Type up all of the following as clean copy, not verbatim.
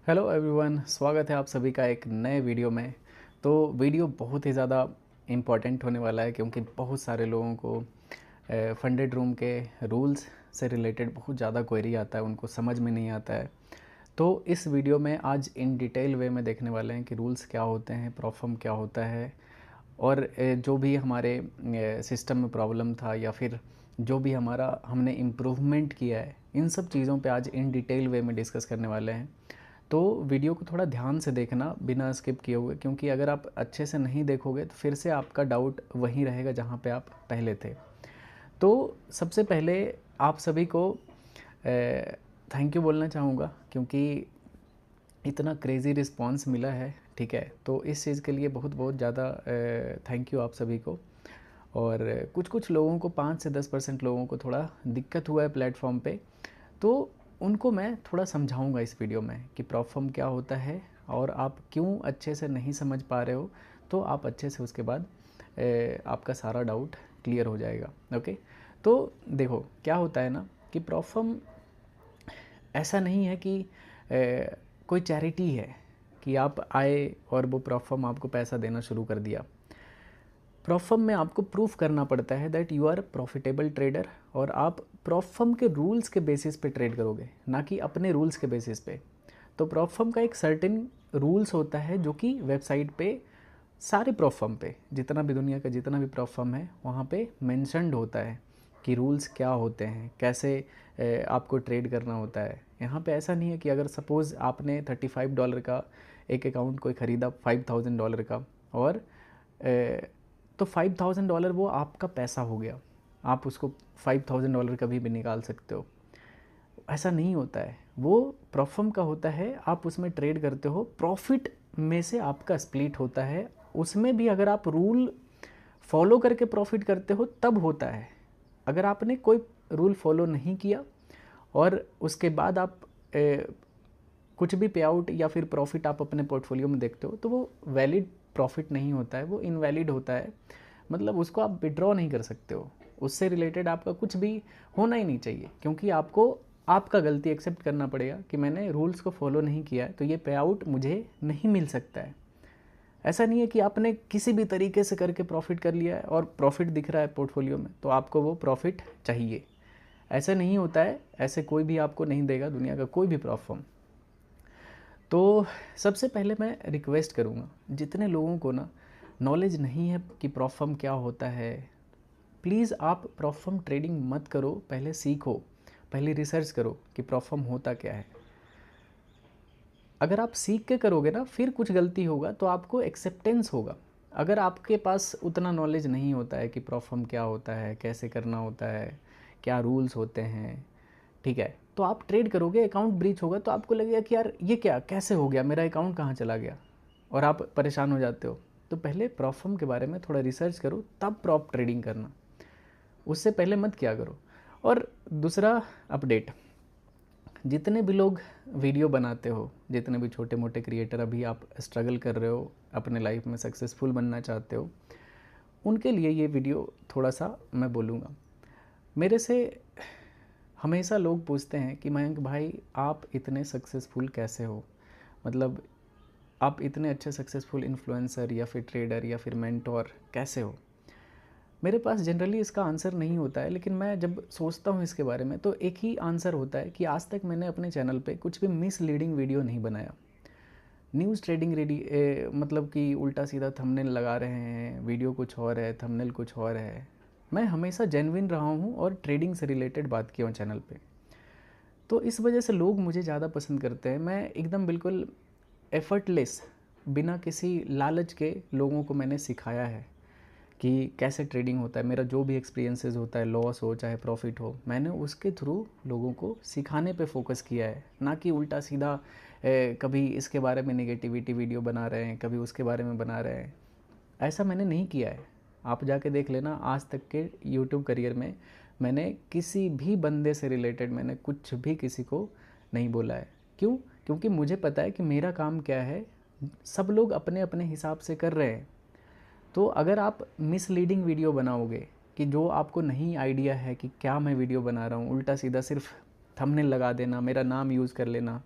Hello everyone, स्वागत है आप सभी का एक नए वीडियो में। तो वीडियो बहुत ही ज़्यादा इम्पॉर्टेंट होने वाला है क्योंकि बहुत सारे लोगों को फंडेड रूम के रूल्स से रिलेटेड बहुत ज़्यादा क्वेरी आता है, उनको समझ में नहीं आता है। तो इस वीडियो में आज इन डिटेल वे में देखने वाले हैं कि रूल्स क्या होते हैं, प्रोफर्म क्या होता है और जो भी हमारे सिस्टम में प्रॉब्लम था या फिर जो भी हमारा हमने इम्प्रूवमेंट किया है, इन सब चीज़ों पे आज इन डिटेल वे में डिस्कस करने वाले हैं। तो वीडियो को थोड़ा ध्यान से देखना बिना स्किप किए हुए, क्योंकि अगर आप अच्छे से नहीं देखोगे तो फिर से आपका डाउट वहीं रहेगा जहाँ पे आप पहले थे। तो सबसे पहले आप सभी को थैंक यू बोलना चाहूँगा क्योंकि इतना क्रेज़ी रिस्पांस मिला है, ठीक है। तो इस चीज़ के लिए बहुत बहुत ज़्यादा थैंक यू आप सभी को। और कुछ कुछ लोगों को 5 से 10% लोगों को थोड़ा दिक्कत हुआ है प्लेटफॉर्म पे, तो उनको मैं थोड़ा समझाऊंगा इस वीडियो में कि प्रॉब्लम क्या होता है और आप क्यों अच्छे से नहीं समझ पा रहे हो। तो आप अच्छे से उसके बाद आपका सारा डाउट क्लियर हो जाएगा। ओके, तो देखो क्या होता है ना कि प्रॉब्लम ऐसा नहीं है कि कोई चैरिटी है कि आप आए और वो प्रॉब्लम आपको पैसा देना शुरू कर दिया। प्रॉफर्म में आपको प्रूफ करना पड़ता है that you are profitable trader, और आप प्रॉफर्म के रूल्स के बेसिस पे ट्रेड करोगे, ना कि अपने रूल्स के बेसिस पे। तो प्रॉफर्म का एक सर्टेन रूल्स होता है जो कि वेबसाइट पे सारे प्रॉफर्म पे, जितना भी दुनिया का जितना भी प्रॉफर्म है वहाँ पे मेंशन्ड होता है कि रूल्स क्या होते हैं, कैसे आपको ट्रेड करना होता है। यहाँ पे ऐसा नहीं है कि अगर सपोज़ आपने $35 का एक अकाउंट कोई ख़रीदा $5000 का, और तो $5000 वो आपका पैसा हो गया, आप उसको $5000 कभी भी निकाल सकते हो। ऐसा नहीं होता है, वो प्रॉफर्म का होता है, आप उसमें ट्रेड करते हो, प्रॉफिट में से आपका स्प्लिट होता है। उसमें भी अगर आप रूल फॉलो करके प्रॉफिट करते हो तब होता है। अगर आपने कोई रूल फॉलो नहीं किया और उसके बाद आप कुछ भी पे आउट या फिर प्रॉफिट आप अपने पोर्टफोलियो में देखते हो, तो वो वैलिड प्रॉफिट नहीं होता है, वो इनवैलिड होता है। मतलब उसको आप विड्रॉ नहीं कर सकते हो, उससे रिलेटेड आपका कुछ भी होना ही नहीं चाहिए, क्योंकि आपको आपका गलती एक्सेप्ट करना पड़ेगा कि मैंने रूल्स को फॉलो नहीं किया है, तो ये पे आउट मुझे नहीं मिल सकता है। ऐसा नहीं है कि आपने किसी भी तरीके से करके प्रॉफिट कर लिया है और प्रॉफिट दिख रहा है पोर्टफोलियो में तो आपको वो प्रॉफिट चाहिए। ऐसा नहीं होता है, ऐसे कोई भी आपको नहीं देगा दुनिया का कोई भी प्रॉफर्म। तो सबसे पहले मैं रिक्वेस्ट करूँगा, जितने लोगों को ना नॉलेज नहीं है कि प्रॉफर्म क्या होता है, प्लीज़ आप प्रॉफर्म ट्रेडिंग मत करो, पहले सीखो, पहले रिसर्च करो कि प्रॉफर्म होता क्या है। अगर आप सीख के करोगे ना, फिर कुछ गलती होगा तो आपको एक्सेप्टेंस होगा। अगर आपके पास उतना नॉलेज नहीं होता है कि प्रॉफर्म क्या होता है, कैसे करना होता है, क्या रूल्स होते हैं, ठीक है, तो आप ट्रेड करोगे, अकाउंट ब्रीच होगा तो आपको लगेगा कि यार ये क्या, कैसे हो गया, मेरा अकाउंट कहाँ चला गया, और आप परेशान हो जाते हो। तो पहले प्रॉफर्म के बारे में थोड़ा रिसर्च करो, तब प्रॉप ट्रेडिंग करना, उससे पहले मत किया करो। और दूसरा अपडेट, जितने भी लोग वीडियो बनाते हो, जितने भी छोटे मोटे क्रिएटर अभी आप स्ट्रगल कर रहे हो, अपने लाइफ में सक्सेसफुल बनना चाहते हो, उनके लिए ये वीडियो थोड़ा सा मैं बोलूँगा। मेरे से हमेशा लोग पूछते हैं कि मयंक भाई आप इतने सक्सेसफुल कैसे हो, मतलब आप इतने अच्छे सक्सेसफुल इन्फ्लुएंसर या फिर ट्रेडर या फिर मेंटोर कैसे हो। मेरे पास जनरली इसका आंसर नहीं होता है, लेकिन मैं जब सोचता हूँ इसके बारे में तो एक ही आंसर होता है कि आज तक मैंने अपने चैनल पे कुछ भी मिसलीडिंग वीडियो नहीं बनाया। न्यूज़ ट्रेडिंग रेडी मतलब कि उल्टा सीधा थंबनेल लगा रहे हैं, वीडियो कुछ और है, थंबनेल कुछ और है। मैं हमेशा जेन्युइन रहा हूँ और ट्रेडिंग से रिलेटेड बात की हूँ चैनल पे, तो इस वजह से लोग मुझे ज़्यादा पसंद करते हैं। मैं एकदम बिल्कुल एफर्टलेस, बिना किसी लालच के लोगों को मैंने सिखाया है कि कैसे ट्रेडिंग होता है। मेरा जो भी एक्सपीरियंसेस होता है, लॉस हो चाहे प्रॉफिट हो, मैंने उसके थ्रू लोगों को सिखाने पे फोकस किया है, ना कि उल्टा सीधा कभी इसके बारे में नेगेटिविटी वीडियो बना रहे हैं, कभी उसके बारे में बना रहे हैं। ऐसा मैंने नहीं किया है। आप जाके देख लेना, आज तक के यूट्यूब करियर में मैंने किसी भी बंदे से रिलेटेड मैंने कुछ भी किसी को नहीं बोला है। क्यों? क्योंकि मुझे पता है कि मेरा काम क्या है, सब लोग अपने अपने हिसाब से कर रहे हैं। तो अगर आप मिसलीडिंग वीडियो बनाओगे कि जो आपको नहीं आइडिया है कि क्या मैं वीडियो बना रहा हूँ, उल्टा सीधा सिर्फ थंबनेल लगा देना, मेरा नाम यूज़ कर लेना,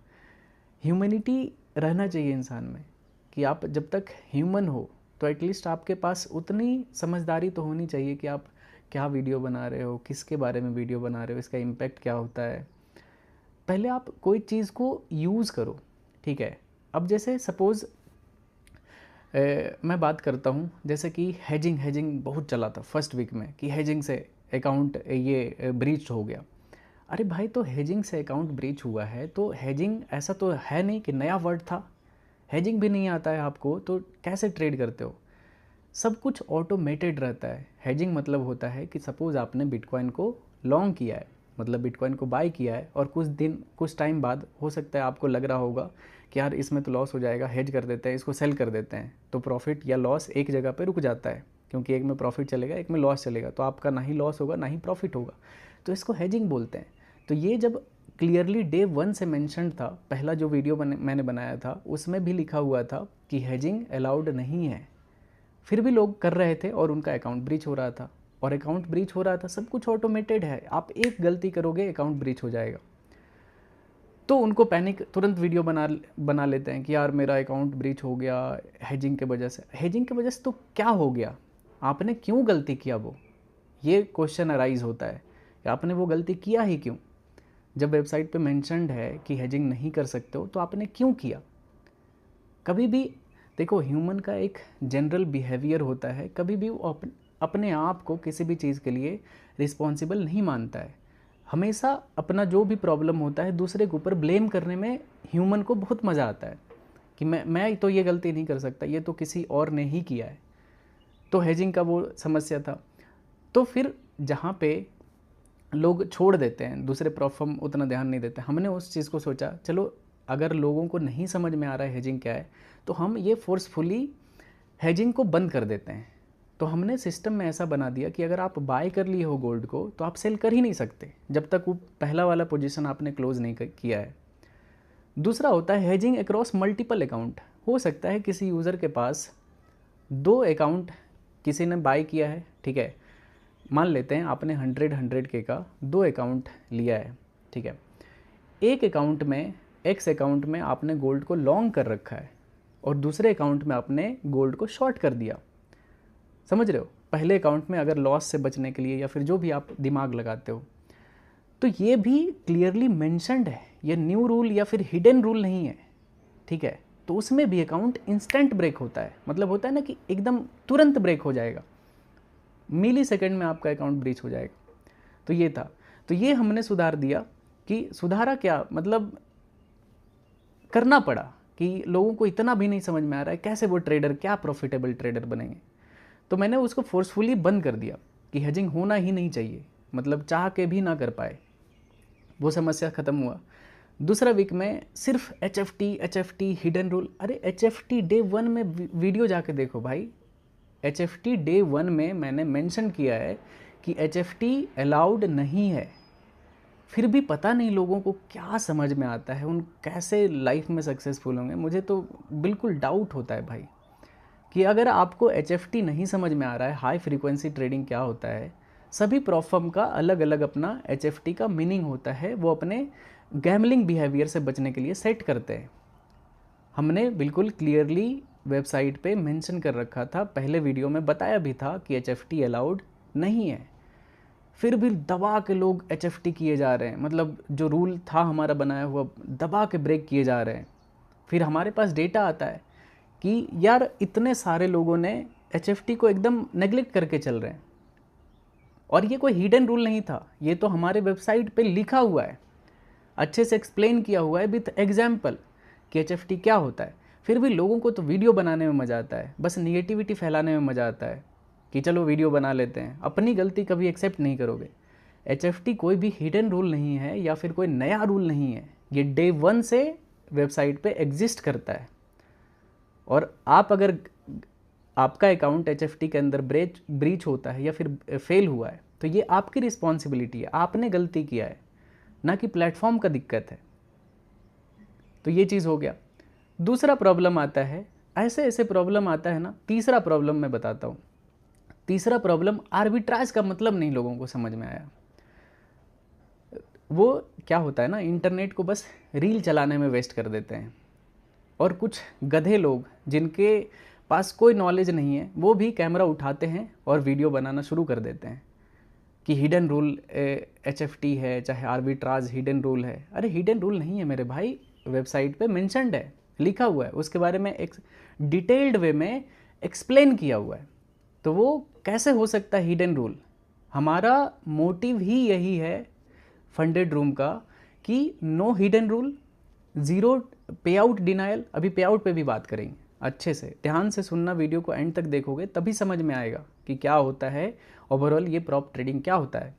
ह्यूमैनिटी रहना चाहिए इंसान में, कि आप जब तक ह्यूमन हो तो एटलीस्ट आपके पास उतनी समझदारी तो होनी चाहिए कि आप क्या वीडियो बना रहे हो, किसके बारे में वीडियो बना रहे हो, इसका इम्पैक्ट क्या होता है। पहले आप कोई चीज़ को यूज़ करो, ठीक है। अब जैसे सपोज़ मैं बात करता हूँ, जैसे कि हेजिंग बहुत चला था फर्स्ट वीक में, कि हेजिंग से अकाउंट ये ब्रीच हो गया। अरे भाई, तो हेजिंग से अकाउंट ब्रीच हुआ है तो हेजिंग ऐसा तो है नहीं कि नया वर्ड था। हेजिंग भी नहीं आता है आपको तो कैसे ट्रेड करते हो? सब कुछ ऑटोमेटेड रहता है। हेजिंग मतलब होता है कि सपोज़ आपने बिटकॉइन को लॉन्ग किया है, मतलब बिटकॉइन को बाय किया है, और कुछ टाइम बाद हो सकता है आपको लग रहा होगा कि यार इसमें तो लॉस हो जाएगा, हेज कर देते हैं, इसको सेल कर देते हैं, तो प्रॉफिट या लॉस एक जगह पे रुक जाता है, क्योंकि एक में प्रॉफिट चलेगा, एक में लॉस चलेगा, तो आपका ना ही लॉस होगा ना ही प्रॉफिट होगा। तो इसको हेजिंग बोलते हैं। तो ये जब क्लियरली डे 1 से मेंशन था, पहला जो वीडियो मैंने बनाया था उसमें भी लिखा हुआ था कि हेजिंग अलाउड नहीं है, फिर भी लोग कर रहे थे और उनका अकाउंट ब्रीच हो रहा था। और अकाउंट ब्रीच हो रहा था, सब कुछ ऑटोमेटेड है, आप एक गलती करोगे अकाउंट ब्रीच हो जाएगा। तो उनको पैनिक, तुरंत वीडियो बना लेते हैं कि यार मेरा अकाउंट ब्रीच हो गया हेजिंग के वजह से। हेजिंग के वजह से तो क्या हो गया, आपने क्यों गलती किया? वो ये क्वेश्चन अराइज होता है कि आपने वो गलती किया ही क्यों? जब वेबसाइट पे मेंशन्ड है कि हेजिंग नहीं कर सकते हो तो आपने क्यों किया? कभी भी देखो, ह्यूमन का एक जनरल बिहेवियर होता है, कभी भी वो अपने आप को किसी भी चीज़ के लिए रिस्पॉन्सिबल नहीं मानता है। हमेशा अपना जो भी प्रॉब्लम होता है दूसरे के ऊपर ब्लेम करने में ह्यूमन को बहुत मज़ा आता है, कि मैं तो ये गलती नहीं कर सकता, ये तो किसी और ने ही किया है। तो हेजिंग का वो समस्या था। तो फिर जहाँ पे लोग छोड़ देते हैं, दूसरे प्रोफॉर्म उतना ध्यान नहीं देते, हमने उस चीज़ को सोचा चलो अगर लोगों को नहीं समझ में आ रहा है हेजिंग क्या है, तो हम ये फोर्सफुली हेजिंग को बंद कर देते हैं। तो हमने सिस्टम में ऐसा बना दिया कि अगर आप बाय कर लिए हो गोल्ड को तो आप सेल कर ही नहीं सकते जब तक वो पहला वाला पोजीशन आपने क्लोज नहीं किया है। दूसरा होता है हेजिंग अक्रॉस मल्टीपल अकाउंट। हो सकता है किसी यूज़र के पास 2 अकाउंट किसी ने बाय किया है, ठीक है, मान लेते हैं आपने 100 के का 2 अकाउंट लिया है, ठीक है। एक अकाउंट में, एक्स अकाउंट में आपने गोल्ड को लॉन्ग कर रखा है और दूसरे अकाउंट में आपने गोल्ड को शॉर्ट कर दिया। समझ रहे हो? पहले अकाउंट में अगर लॉस से बचने के लिए या फिर जो भी आप दिमाग लगाते हो, तो ये भी क्लियरली मेंशन्ड है, ये न्यू रूल या फिर हिडन रूल नहीं है, ठीक है। तो उसमें भी अकाउंट इंस्टेंट ब्रेक होता है, मतलब होता है ना कि एकदम तुरंत ब्रेक हो जाएगा, मिली सेकेंड में आपका अकाउंट ब्रीच हो जाएगा। तो ये था, तो ये हमने सुधार दिया। कि सुधारा क्या, मतलब करना पड़ा कि लोगों को इतना भी नहीं समझ में आ रहा है कैसे वो ट्रेडर क्या प्रॉफिटेबल ट्रेडर बनेंगे। तो मैंने उसको फोर्सफुली बंद कर दिया कि हेजिंग होना ही नहीं चाहिए, मतलब चाह के भी ना कर पाए, वो समस्या ख़त्म हुआ। दूसरा वीक में सिर्फ HFT हिडन रूल। अरे HFT डे 1 में वीडियो जाके देखो भाई, HFT डे 1 में मैंने मेंशन किया है कि HFT अलाउड नहीं है, फिर भी पता नहीं लोगों को क्या समझ में आता है, उन कैसे लाइफ में सक्सेसफुल होंगे। मुझे तो बिल्कुल डाउट होता है भाई कि अगर आपको HFT नहीं समझ में आ रहा है, हाई फ्रीक्वेंसी ट्रेडिंग क्या होता है, सभी प्रॉफर्म का अलग अलग अपना HFT का मीनिंग होता है, वो अपने गैमलिंग बिहेवियर से बचने के लिए सेट करते हैं। हमने बिल्कुल क्लियरली वेबसाइट पे मेंशन कर रखा था, पहले वीडियो में बताया भी था कि HFT अलाउड नहीं है, फिर भी दबा के लोग HFT किए जा रहे हैं, मतलब जो रूल था हमारा बनाया हुआ दबा के ब्रेक किए जा रहे हैं। फिर हमारे पास डेटा आता है कि यार इतने सारे लोगों ने HFT को एकदम नेग्लेक्ट करके चल रहे हैं, और ये कोई हिडन रूल नहीं था, ये तो हमारे वेबसाइट पे लिखा हुआ है, अच्छे से एक्सप्लेन किया हुआ है विथ एग्जाम्पल कि HFT क्या होता है। फिर भी लोगों को तो वीडियो बनाने में मज़ा आता है, बस निगेटिविटी फैलाने में मज़ा आता है कि चलो वीडियो बना लेते हैं, अपनी गलती कभी एक्सेप्ट नहीं करोगे। HFT कोई भी हिडन रूल नहीं है या फिर कोई नया रूल नहीं है, ये डे 1 से वेबसाइट पे एग्जिस्ट करता है। और आप अगर आपका अकाउंट HFT के अंदर ब्रीच होता है या फिर फेल हुआ है तो ये आपकी रिस्पॉन्सिबिलिटी है, आपने गलती किया है, ना कि प्लेटफॉर्म का दिक्कत है। तो ये चीज़ हो गया। दूसरा प्रॉब्लम आता है, ऐसे ऐसे प्रॉब्लम आता है ना। तीसरा प्रॉब्लम मैं बताता हूँ। तीसरा प्रॉब्लम, आर्बिट्राज का मतलब नहीं लोगों को समझ में आया। वो क्या होता है ना, इंटरनेट को बस रील चलाने में वेस्ट कर देते हैं। और कुछ गधे लोग जिनके पास कोई नॉलेज नहीं है वो भी कैमरा उठाते हैं और वीडियो बनाना शुरू कर देते हैं कि हिडन रूल HFT है, चाहे आर्बिट्राज हिडन रूल है। अरे हिडन रूल नहीं है मेरे भाई, वेबसाइट पे मेंशन्ड है, लिखा हुआ है, उसके बारे में एक डिटेल्ड वे में एक्सप्लेन किया हुआ है। तो वो कैसे हो सकता है हिडन रूल? हमारा मोटिव ही यही है फंडेड रूम का कि नो हिडन रूल, ज़ीरो पे आउट डिनायल। अभी पे आउट पे भी बात करेंगे, अच्छे से ध्यान से सुनना, वीडियो को एंड तक देखोगे तभी समझ में आएगा कि क्या होता है ओवरऑल, ये प्रॉप ट्रेडिंग क्या होता है।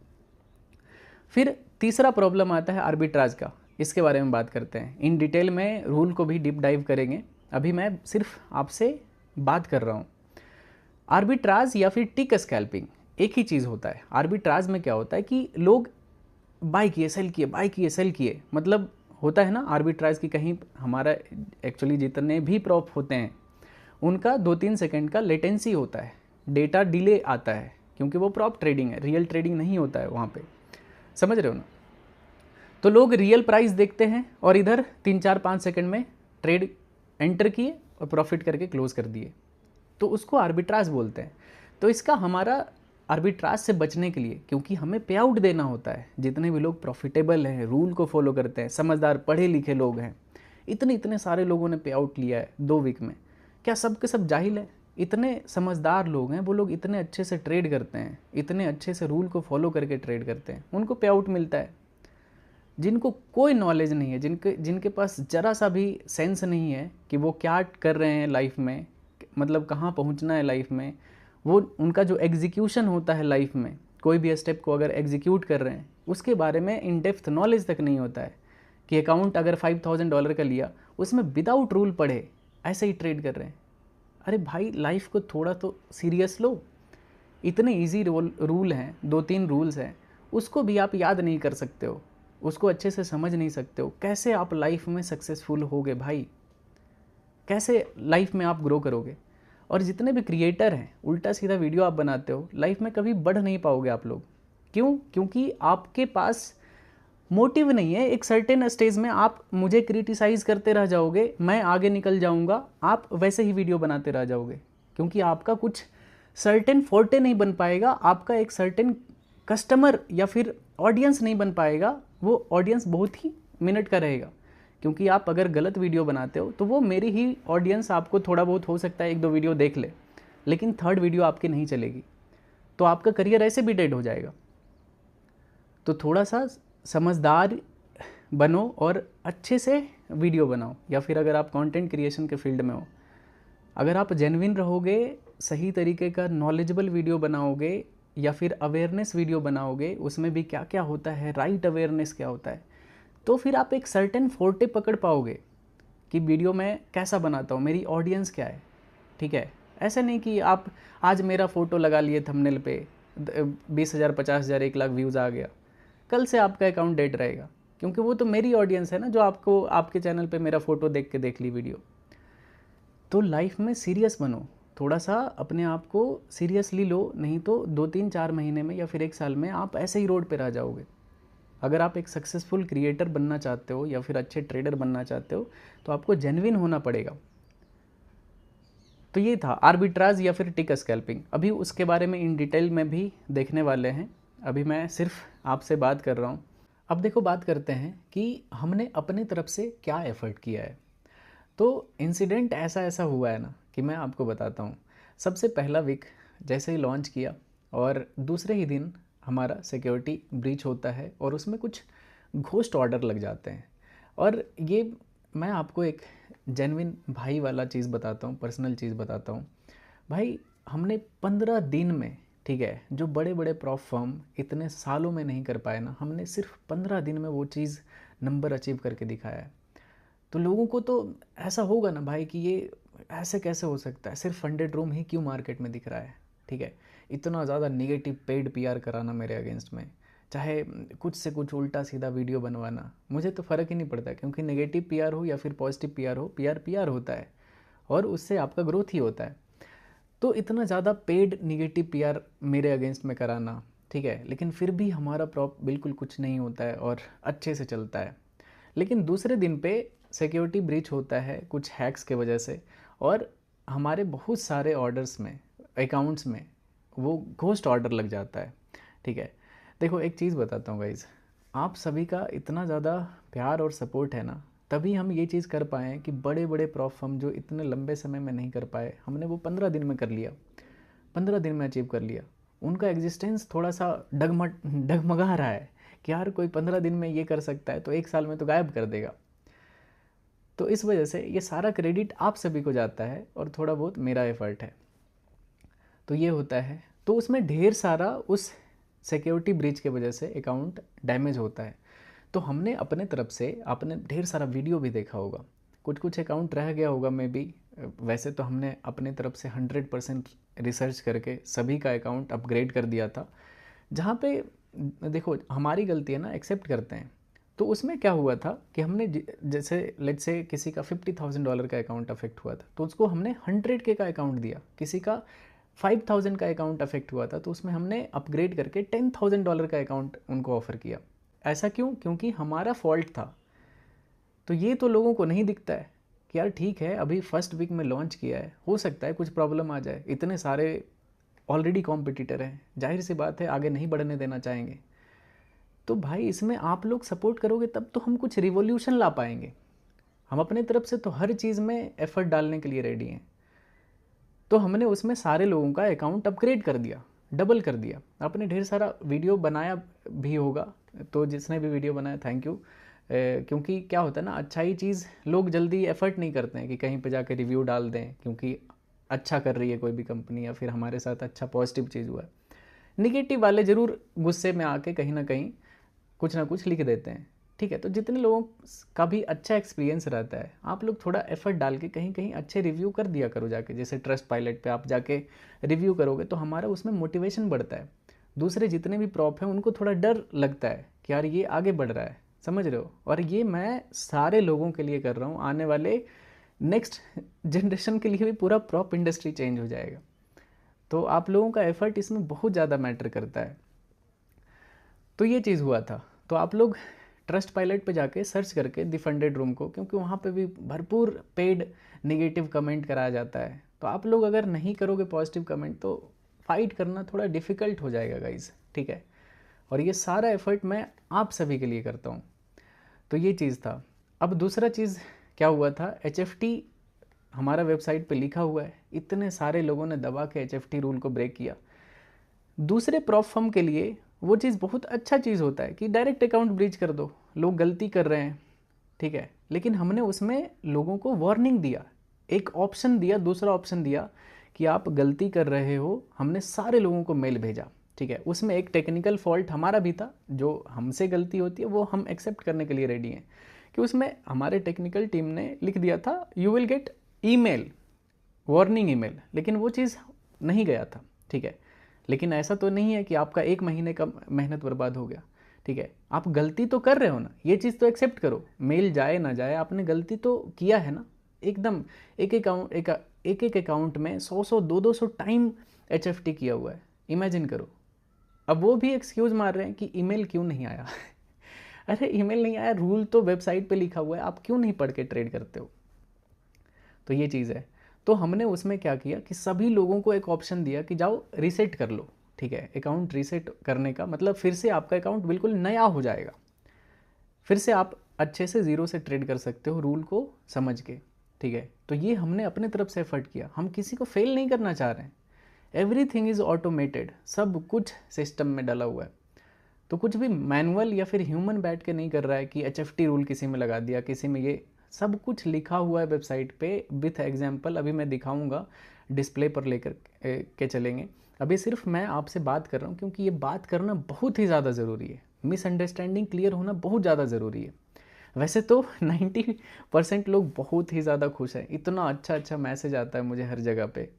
फिर तीसरा प्रॉब्लम आता है आर्बिट्राज का, इसके बारे में बात करते हैं इन डिटेल में, रूल को भी डीप डाइव करेंगे। अभी मैं सिर्फ आपसे बात कर रहा हूँ। आर्बिट्राज या फिर टिक स्कैल्पिंग एक ही चीज़ होता है। आर्बिट्राज में क्या होता है कि लोग बाय किए, सेल किए, बाय किए, सेल किए, मतलब होता है ना आर्बिट्राज की कहीं हमारा एक्चुअली जितने भी प्रॉप होते हैं उनका 2-3 सेकंड का लेटेंसी होता है, डेटा डिले आता है, क्योंकि वो प्रॉप ट्रेडिंग है, रियल ट्रेडिंग नहीं होता है वहाँ पे, समझ रहे हो ना। तो लोग रियल प्राइस देखते हैं और इधर 3-4-5 सेकंड में ट्रेड एंटर किए और प्रॉफिट करके क्लोज कर दिए, तो उसको आर्बिट्राज बोलते हैं। तो इसका हमारा आर्बिट्राज से बचने के लिए, क्योंकि हमें पे आउट देना होता है, जितने भी लोग प्रॉफिटेबल हैं, रूल को फॉलो करते हैं, समझदार पढ़े लिखे लोग हैं, इतने सारे लोगों ने पे आउट लिया है 2 वीक में, क्या सब के सब जाहिल है? इतने समझदार लोग हैं, वो लोग इतने अच्छे से ट्रेड करते हैं, इतने अच्छे से रूल को फॉलो करके ट्रेड करते हैं, उनको पे आउट मिलता है। जिनको कोई नॉलेज नहीं है, जिनके पास ज़रा सा भी सेंस नहीं है कि वो क्या कर रहे हैं लाइफ में, मतलब कहाँ पहुँचना है लाइफ में, वो उनका जो एग्जीक्यूशन होता है लाइफ में, कोई भी स्टेप को अगर एग्जीक्यूट कर रहे हैं उसके बारे में इन डेप्थ नॉलेज तक नहीं होता है कि अकाउंट अगर $5,000 का लिया, उसमें विदाउट रूल पढ़े ऐसे ही ट्रेड कर रहे हैं। अरे भाई लाइफ को थोड़ा तो सीरियस लो। इतने इजी रूल हैं, 2-3 रूल्स हैं, उसको भी आप याद नहीं कर सकते हो, उसको अच्छे से समझ नहीं सकते हो, कैसे आप लाइफ में सक्सेसफुल होगे भाई? कैसे लाइफ में आप ग्रो करोगे? और जितने भी क्रिएटर हैं, उल्टा सीधा वीडियो आप बनाते हो, लाइफ में कभी बढ़ नहीं पाओगे आप लोग। क्यों? क्योंकि आपके पास मोटिव नहीं है। एक सर्टेन स्टेज में आप मुझे क्रिटिसाइज करते रह जाओगे, मैं आगे निकल जाऊंगा, आप वैसे ही वीडियो बनाते रह जाओगे, क्योंकि आपका कुछ सर्टेन फोर्टे नहीं बन पाएगा, आपका एक सर्टेन कस्टमर या फिर ऑडियंस नहीं बन पाएगा। वो ऑडियंस बहुत ही मिनट का रहेगा, क्योंकि आप अगर गलत वीडियो बनाते हो तो वो मेरी ही ऑडियंस आपको थोड़ा बहुत हो सकता है 1-2 वीडियो देख ले, लेकिन 3rd वीडियो आपकी नहीं चलेगी, तो आपका करियर ऐसे भी डेड हो जाएगा। तो थोड़ा सा समझदार बनो और अच्छे से वीडियो बनाओ, या फिर अगर आप कंटेंट क्रिएशन के फील्ड में हो, अगर आप जेन्युइन रहोगे, सही तरीके का नॉलेजेबल वीडियो बनाओगे या फिर अवेयरनेस वीडियो बनाओगे, उसमें भी क्या क्या होता है, राइट अवेयरनेस क्या होता है, तो फिर आप एक सर्टेन फोर्टे पकड़ पाओगे कि वीडियो मैं कैसा बनाता हूँ, मेरी ऑडियंस क्या है। ठीक है, ऐसा नहीं कि आप आज मेरा फ़ोटो लगा लिए थंबनेल पे, 20,000, 50,000, 1 लाख व्यूज़ आ गया, कल से आपका अकाउंट डेड रहेगा, क्योंकि वो तो मेरी ऑडियंस है ना, जो आपको आपके चैनल पे मेरा फ़ोटो देख के देख ली वीडियो। तो लाइफ में सीरियस बनो, थोड़ा सा अपने आप को सीरियसली लो, नहीं तो 2-3-4 महीने में या फिर 1 साल में आप ऐसे ही रोड पे रह जाओगे। अगर आप एक सक्सेसफुल क्रिएटर बनना चाहते हो या फिर अच्छे ट्रेडर बनना चाहते हो तो आपको जेन्युइन होना पड़ेगा। तो ये था आर्बिट्राज या फिर टिक स्कैल्पिंग। अभी उसके बारे में इन डिटेल में भी देखने वाले हैं, अभी मैं सिर्फ आपसे बात कर रहा हूँ। अब देखो, बात करते हैं कि हमने अपने तरफ से क्या एफर्ट किया है। तो इंसिडेंट ऐसा ऐसा हुआ है ना कि मैं आपको बताता हूँ। सबसे पहला वीक जैसे ही लॉन्च किया और दूसरे ही दिन हमारा सिक्योरिटी ब्रीच होता है और उसमें कुछ घोस्ट ऑर्डर लग जाते हैं। और ये मैं आपको एक जेन्युइन भाई वाला चीज़ बताता हूँ, पर्सनल चीज़ बताता हूँ भाई। हमने 15 दिन में, ठीक है, जो बड़े बड़े प्रॉप फर्म इतने सालों में नहीं कर पाए ना, हमने सिर्फ 15 दिन में वो चीज़ नंबर अचीव करके दिखाया है। तो लोगों को तो ऐसा होगा ना भाई कि ये ऐसे कैसे हो सकता है, सिर्फ फंडेड रूम ही क्यों मार्केट में दिख रहा है। ठीक है, इतना ज़्यादा नेगेटिव पेड पीआर कराना मेरे अगेंस्ट में, चाहे कुछ से कुछ उल्टा सीधा वीडियो बनवाना, मुझे तो फ़र्क ही नहीं पड़ता, क्योंकि नेगेटिव पीआर हो या फिर पॉजिटिव पीआर हो, पीआर पीआर होता है और उससे आपका ग्रोथ ही होता है। तो इतना ज़्यादा पेड नेगेटिव पीआर मेरे अगेंस्ट में कराना, ठीक है, लेकिन फिर भी हमारा प्रॉप बिल्कुल कुछ नहीं होता है और अच्छे से चलता है। लेकिन दूसरे दिन पे सिक्योरिटी ब्रीच होता है कुछ हैक्स के वजह से, और हमारे बहुत सारे ऑर्डर्स में, अकाउंट्स में वो घोस्ट ऑर्डर लग जाता है। ठीक है, देखो एक चीज़ बताता हूँ गाइज़, आप सभी का इतना ज़्यादा प्यार और सपोर्ट है ना, तभी हम ये चीज़ कर पाए कि बड़े बड़े प्रॉफ हम जो इतने लंबे समय में नहीं कर पाए, हमने वो 15 दिन में कर लिया, 15 दिन में अचीव कर लिया। उनका एग्जिस्टेंस थोड़ा सा डगमगा रहा है कि यार कोई 15 दिन में ये कर सकता है तो 1 साल में तो गायब कर देगा। तो इस वजह से ये सारा क्रेडिट आप सभी को जाता है और थोड़ा बहुत मेरा एफर्ट है। तो ये होता है, तो उसमें ढेर सारा उस सिक्योरिटी ब्रीच के वजह से अकाउंट डैमेज होता है। तो हमने अपने तरफ से, आपने ढेर सारा वीडियो भी देखा होगा, कुछ कुछ अकाउंट रह गया होगा मे बी। वैसे तो हमने अपने तरफ से 100% रिसर्च करके सभी का अकाउंट अपग्रेड कर दिया था। जहाँ पे देखो हमारी गलती है ना, एक्सेप्ट करते हैं। तो उसमें क्या हुआ था कि हमने जैसे लेट्स से किसी का $50,000 का अकाउंट अफेक्ट हुआ था, तो उसको हमने 100K का अकाउंट दिया। किसी का 5,000 का अकाउंट अफेक्ट हुआ था, तो उसमें हमने अपग्रेड करके $10,000 का अकाउंट उनको ऑफ़र किया। ऐसा क्यों? क्योंकि हमारा फॉल्ट था। तो ये तो लोगों को नहीं दिखता है कि यार ठीक है, अभी फर्स्ट वीक में लॉन्च किया है, हो सकता है कुछ प्रॉब्लम आ जाए, इतने सारे ऑलरेडी कॉम्पिटिटर हैं, जाहिर सी बात है आगे नहीं बढ़ने देना चाहेंगे। तो भाई इसमें आप लोग सपोर्ट करोगे तब तो हम कुछ रिवॉल्यूशन ला पाएंगे। हम अपने तरफ से तो हर चीज़ में एफर्ट डालने के लिए रेडी हैं। तो हमने उसमें सारे लोगों का अकाउंट अपग्रेड कर दिया, डबल कर दिया। आपने ढेर सारा वीडियो बनाया भी होगा, तो जिसने भी वीडियो बनाया थैंक यू। क्योंकि क्या होता है ना, अच्छा ही चीज़ लोग जल्दी एफर्ट नहीं करते हैं कि कहीं पे जाके रिव्यू डाल दें, क्योंकि अच्छा कर रही है कोई भी कंपनी या फिर हमारे साथ अच्छा पॉजिटिव चीज़ हुआ है। निगेटिव वाले ज़रूर गुस्से में आके कहीं ना कहीं कुछ ना कुछ लिख देते हैं। ठीक है, तो जितने लोगों का भी अच्छा एक्सपीरियंस रहता है, आप लोग थोड़ा एफर्ट डाल के कहीं कहीं अच्छे रिव्यू कर दिया करो जाके। जैसे ट्रस्ट पायलट पे आप जाके रिव्यू करोगे तो हमारा उसमें मोटिवेशन बढ़ता है। दूसरे जितने भी प्रॉप हैं उनको थोड़ा डर लगता है कि यार ये आगे बढ़ रहा है, समझ रहे हो। और ये मैं सारे लोगों के लिए कर रहा हूँ, आने वाले नेक्स्ट जनरेशन के लिए भी पूरा प्रॉप इंडस्ट्री चेंज हो जाएगा। तो आप लोगों का एफर्ट इसमें बहुत ज़्यादा मैटर करता है। तो ये चीज़ हुआ था। तो आप लोग ट्रस्ट पायलट पे जाके सर्च करके द फंडेड रूम को, क्योंकि वहाँ पे भी भरपूर पेड नेगेटिव कमेंट कराया जाता है। तो आप लोग अगर नहीं करोगे पॉजिटिव कमेंट तो फाइट करना थोड़ा डिफ़िकल्ट हो जाएगा गाइज। ठीक है, और ये सारा एफर्ट मैं आप सभी के लिए करता हूँ। तो ये चीज़ था। अब दूसरा चीज़ क्या हुआ था, HFT हमारा वेबसाइट पे लिखा हुआ है, इतने सारे लोगों ने दबा के HFT रूल को ब्रेक किया। दूसरे प्रॉप फर्म के लिए वो चीज़ बहुत अच्छा चीज़ होता है कि डायरेक्ट अकाउंट ब्रीच कर दो, लोग गलती कर रहे हैं, ठीक है। लेकिन हमने उसमें लोगों को वार्निंग दिया, एक ऑप्शन दिया, दूसरा ऑप्शन दिया कि आप गलती कर रहे हो। हमने सारे लोगों को मेल भेजा, ठीक है। उसमें एक टेक्निकल फॉल्ट हमारा भी था, जो हमसे गलती होती है वो हम एक्सेप्ट करने के लिए रेडी हैं, कि उसमें हमारे टेक्निकल टीम ने लिख दिया था you will get email, warning email, लेकिन वो चीज़ नहीं गया था, ठीक है। लेकिन ऐसा तो नहीं है कि आपका 1 महीने का मेहनत बर्बाद हो गया, ठीक है। आप गलती तो कर रहे हो ना, ये चीज़ तो एक्सेप्ट करो। मेल जाए ना जाए, आपने गलती तो किया है ना। एकदम एक एक अकाउंट में 100 200 टाइम HFT किया हुआ है, इमेजिन करो। अब वो भी एक्सक्यूज़ मार रहे हैं कि ईमेल क्यों नहीं आया अरे ईमेल नहीं आया, रूल तो वेबसाइट पे लिखा हुआ है, आप क्यों नहीं पढ़ के ट्रेड करते हो। तो ये चीज़ है। तो हमने उसमें क्या किया कि सभी लोगों को एक ऑप्शन दिया कि जाओ रीसेट कर लो, ठीक है। अकाउंट रीसेट करने का मतलब फिर से आपका अकाउंट बिल्कुल नया हो जाएगा, फिर से आप अच्छे से ज़ीरो से ट्रेड कर सकते हो रूल को समझ के, ठीक है। तो ये हमने अपने तरफ से एफर्ट किया, हम किसी को फेल नहीं करना चाह रहे हैं। एवरीथिंग इज़ ऑटोमेटेड, सब कुछ सिस्टम में डला हुआ है। तो कुछ भी मैनुअल या फिर ह्यूमन बैठ के नहीं कर रहा है कि HFT रूल किसी में लगा दिया, किसी में ये सब कुछ लिखा हुआ है वेबसाइट पे विथ एग्जाम्पल। अभी मैं दिखाऊंगा, डिस्प्ले पर लेकर के चलेंगे। अभी सिर्फ मैं आपसे बात कर रहा हूँ क्योंकि ये बात करना बहुत ही ज़्यादा ज़रूरी है, मिसअंडरस्टैंडिंग क्लियर होना बहुत ज़्यादा ज़रूरी है। वैसे तो 90% लोग बहुत ही ज़्यादा खुश हैं, इतना अच्छा अच्छा मैसेज आता है मुझे हर जगह पे,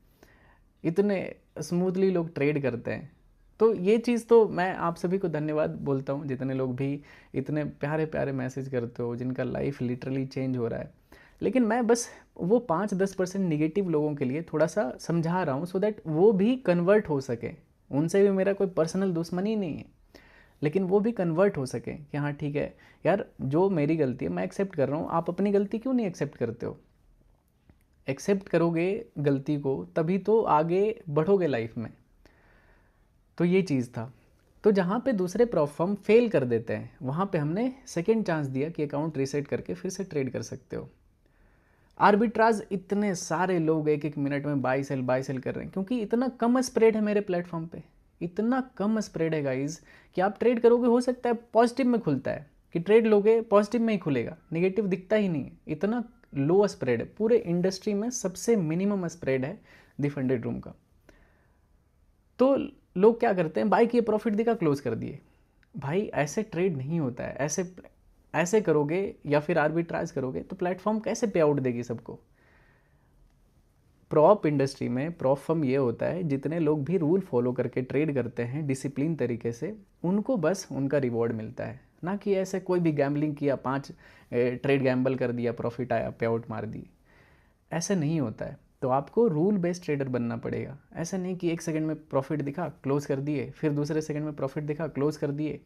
इतने स्मूथली लोग ट्रेड करते हैं। तो ये चीज़ तो मैं आप सभी को धन्यवाद बोलता हूँ, जितने लोग भी इतने प्यारे प्यारे मैसेज करते हो, जिनका लाइफ लिटरली चेंज हो रहा है। लेकिन मैं बस वो 5-10% निगेटिव लोगों के लिए थोड़ा सा समझा रहा हूँ, सो दैट वो भी कन्वर्ट हो सके, उनसे भी मेरा कोई पर्सनल दुश्मनी नहीं है, लेकिन वो भी कन्वर्ट हो सके कि हाँ ठीक है यार, जो मेरी गलती है मैं एक्सेप्ट कर रहा हूँ, आप अपनी गलती क्यों नहीं एक्सेप्ट करते हो? एक्सेप्ट करोगे गलती को तभी तो आगे बढ़ोगे लाइफ में। तो ये चीज़ था। तो जहाँ पे दूसरे प्रॉप फर्म फेल कर देते हैं, वहाँ पे हमने सेकेंड चांस दिया कि अकाउंट रीसेट करके फिर से ट्रेड कर सकते हो। आर्बिट्राज इतने सारे लोग एक एक मिनट में बाई सेल कर रहे हैं, क्योंकि इतना कम स्प्रेड है मेरे प्लेटफॉर्म पे, इतना कम स्प्रेड है गाइज कि आप ट्रेड करोगे, हो सकता है पॉजिटिव में खुलता है कि ट्रेड लोगे पॉजिटिव में ही खुलेगा, नेगेटिव दिखता ही नहीं है, इतना लो स्प्रेड है। पूरे इंडस्ट्री में सबसे मिनिमम स्प्रेड है द फंडेड रूम का। तो लोग क्या करते हैं, बाई किए, प्रॉफिट दिखा, क्लोज कर दिए। भाई ऐसे ट्रेड नहीं होता है। ऐसे करोगे या फिर आर्बिट्राज करोगे तो प्लेटफॉर्म कैसे पे आउट देगी सबको? प्रॉप इंडस्ट्री में प्रॉप फर्म ये होता है, जितने लोग भी रूल फॉलो करके ट्रेड करते हैं डिसिप्लिन तरीके से, उनको बस उनका रिवॉर्ड मिलता है, ना कि ऐसे कोई भी गैम्बलिंग किया, 5 ट्रेड गैम्बल कर दिया, प्रॉफिट आया, पे आउट मार दी। ऐसे नहीं होता है। तो आपको रूल बेस्ड ट्रेडर बनना पड़ेगा। ऐसा नहीं कि 1 सेकंड में प्रॉफिट दिखा, क्लोज कर दिए, फिर दूसरे सेकंड में प्रॉफिट दिखा, क्लोज कर दिए।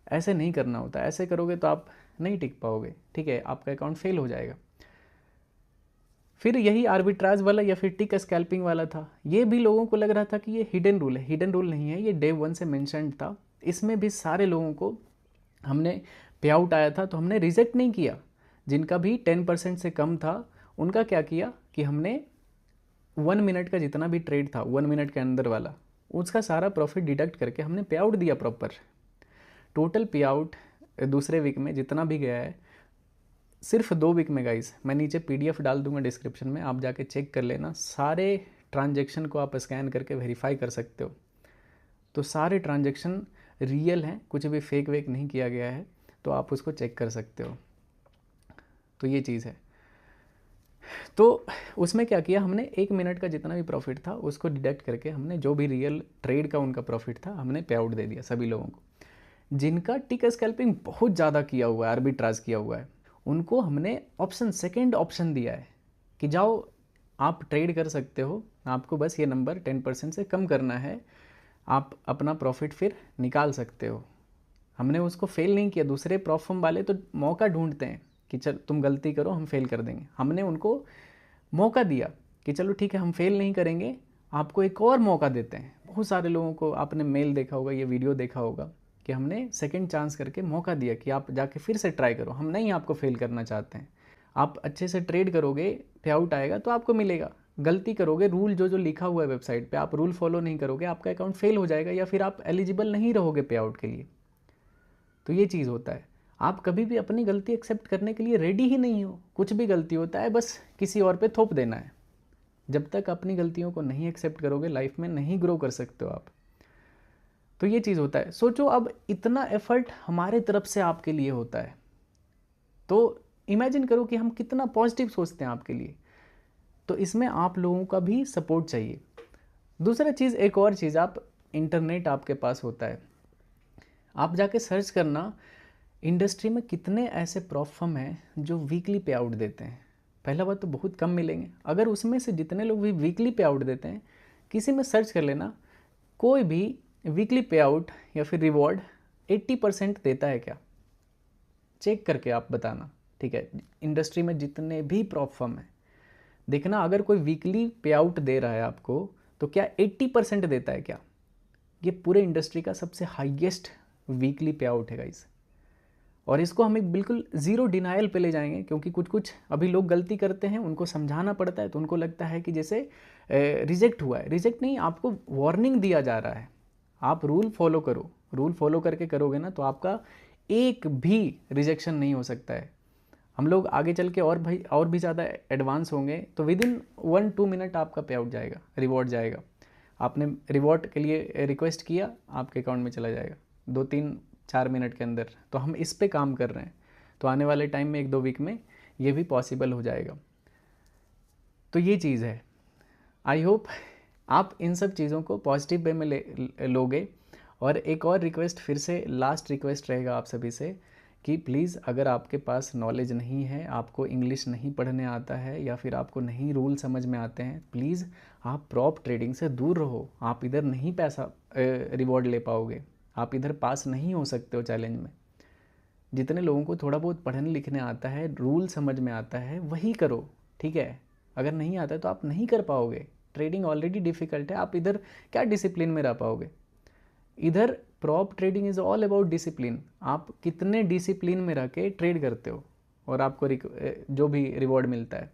ऐसे नहीं करना होता। ऐसे करोगे तो आप नहीं टिक पाओगे, ठीक है, आपका अकाउंट फेल हो जाएगा। फिर यही आर्बिट्राज वाला या फिर टिक स्कैल्पिंग वाला था, ये भी लोगों को लग रहा था कि ये हिडन रूल है। हिडन रूल नहीं है, ये डे 1 से मेंशन्ड था। इसमें भी सारे लोगों को हमने पे आउट आया था तो हमने रिजेक्ट नहीं किया। जिनका भी 10% से कम था उनका क्या किया कि हमने 1 मिनट का जितना भी ट्रेड था, 1 मिनट के अंदर वाला, उसका सारा प्रॉफिट डिडक्ट करके हमने पे आउट दिया प्रॉपर। टोटल पे आउट दूसरे वीक में जितना भी गया है, सिर्फ 2 वीक में गाइस, मैं नीचे PDF डाल दूंगा डिस्क्रिप्शन में, आप जाके चेक कर लेना। सारे ट्रांजेक्शन को आप स्कैन करके वेरीफाई कर सकते हो। तो सारे ट्रांजेक्शन रियल हैं, कुछ भी फेक वेक नहीं किया गया है, तो आप उसको चेक कर सकते हो। तो ये चीज़ है। तो उसमें क्या किया हमने, 1 मिनट का जितना भी प्रॉफिट था उसको डिडक्ट करके हमने जो भी रियल ट्रेड का उनका प्रॉफिट था हमने पे आउट दे दिया सभी लोगों को। जिनका टिक स्कैल्पिंग बहुत ज़्यादा किया हुआ है, आर्बिट्राज किया हुआ है, उनको हमने ऑप्शन, सेकेंड ऑप्शन दिया है कि जाओ आप ट्रेड कर सकते हो, आपको बस ये नंबर 10% से कम करना है, आप अपना प्रॉफिट फिर निकाल सकते हो। हमने उसको फेल नहीं किया। दूसरे प्रॉप फर्म वाले तो मौका ढूंढते हैं कि चल तुम गलती करो, हम फेल कर देंगे। हमने उनको मौका दिया कि चलो ठीक है हम फेल नहीं करेंगे, आपको एक और मौका देते हैं। बहुत सारे लोगों को आपने मेल देखा होगा, ये वीडियो देखा होगा कि हमने सेकंड चांस करके मौका दिया कि आप जाके फिर से ट्राई करो, हम नहीं आपको फेल करना चाहते हैं। आप अच्छे से ट्रेड करोगे, पे आउट आएगा तो आपको मिलेगा। गलती करोगे, रूल जो जो लिखा हुआ है वेबसाइट पे, आप रूल फॉलो नहीं करोगे, आपका अकाउंट फेल हो जाएगा या फिर आप एलिजिबल नहीं रहोगे पे आउट के लिए। तो ये चीज़ होता है। आप कभी भी अपनी गलती एक्सेप्ट करने के लिए रेडी ही नहीं हो। कुछ भी गलती होता है बस किसी और पे थोप देना है। जब तक अपनी गलतियों को नहीं एक्सेप्ट करोगे लाइफ में नहीं ग्रो कर सकते हो आप। तो ये चीज़ होता है। सोचो अब इतना एफर्ट हमारे तरफ से आपके लिए होता है, तो इमेजिन करो कि हम कितना पॉजिटिव सोचते हैं आपके लिए। तो इसमें आप लोगों का भी सपोर्ट चाहिए। दूसरा चीज़, एक और चीज़, आप इंटरनेट आपके पास होता है, आप जाके सर्च करना इंडस्ट्री में कितने ऐसे प्रॉप फर्म हैं जो वीकली पे आउट देते हैं। पहला बात तो बहुत कम मिलेंगे। अगर उसमें से जितने लोग भी वीकली पे आउट देते हैं, किसी में सर्च कर लेना, कोई भी वीकली पे आउट या फिर रिवॉर्ड 80% देता है क्या, चेक करके आप बताना, ठीक है। इंडस्ट्री में जितने भी प्रॉप फर्म हैं, देखना अगर कोई वीकली पे आउट दे रहा है आपको तो क्या 80% देता है क्या। ये पूरे इंडस्ट्री का सबसे हाईएस्ट वीकली पे आउट है गाइस। और इसको हम एक बिल्कुल ज़ीरो डिनायल पे ले जाएंगे, क्योंकि कुछ कुछ अभी लोग गलती करते हैं, उनको समझाना पड़ता है तो उनको लगता है कि जैसे रिजेक्ट हुआ है। रिजेक्ट नहीं, आपको वार्निंग दिया जा रहा है। आप रूल फॉलो करो, रूल फॉलो करके करोगे ना तो आपका एक भी रिजेक्शन नहीं हो सकता है। हम लोग आगे चल के और भी ज़्यादा एडवांस होंगे तो विद इन 1-2 मिनट आपका पे आउट जाएगा, रिवॉर्ड जाएगा। आपने रिवॉर्ड के लिए रिक्वेस्ट किया, आपके अकाउंट में चला जाएगा 2-3-4 मिनट के अंदर। तो हम इस पे काम कर रहे हैं, तो आने वाले टाइम में 1-2 वीक में ये भी पॉसिबल हो जाएगा। तो ये चीज़ है। आई होप आप इन सब चीज़ों को पॉजिटिव वे में लोगे। और एक और रिक्वेस्ट, फिर से लास्ट रिक्वेस्ट रहेगा आप सभी से कि प्लीज़ अगर आपके पास नॉलेज नहीं है, आपको इंग्लिश नहीं पढ़ने आता है या फिर आपको नहीं रूल समझ में आते हैं, प्लीज़ आप प्रॉप ट्रेडिंग से दूर रहो। आप इधर नहीं पैसा रिवॉर्ड ले पाओगे, आप इधर पास नहीं हो सकते हो चैलेंज में। जितने लोगों को थोड़ा बहुत पढ़ने लिखने आता है, रूल समझ में आता है, वही करो, ठीक है। अगर नहीं आता है तो आप नहीं कर पाओगे। ट्रेडिंग ऑलरेडी डिफ़िकल्ट है, आप इधर क्या डिसिप्लिन में रह पाओगे। इधर prop trading is all about discipline. आप कितने डिसिप्लिन में रह के ट्रेड करते हो और आपको जो भी रिवॉर्ड मिलता है।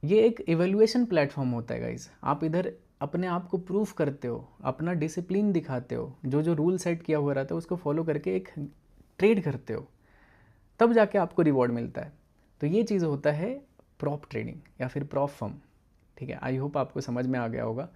ये एक इवेल्युएशन प्लेटफॉर्म होता है गाइज। आप इधर अपने आप को प्रूफ करते हो, अपना डिसिप्लिन दिखाते हो, जो जो रूल सेट किया हुआ रहता है उसको फॉलो करके एक ट्रेड करते हो, तब जाके आपको रिवॉर्ड मिलता है। तो ये चीज़ होता है प्रॉप ट्रेडिंग या फिर प्रॉप फर्म, ठीक है। आई होप आपको समझ में आ गया होगा।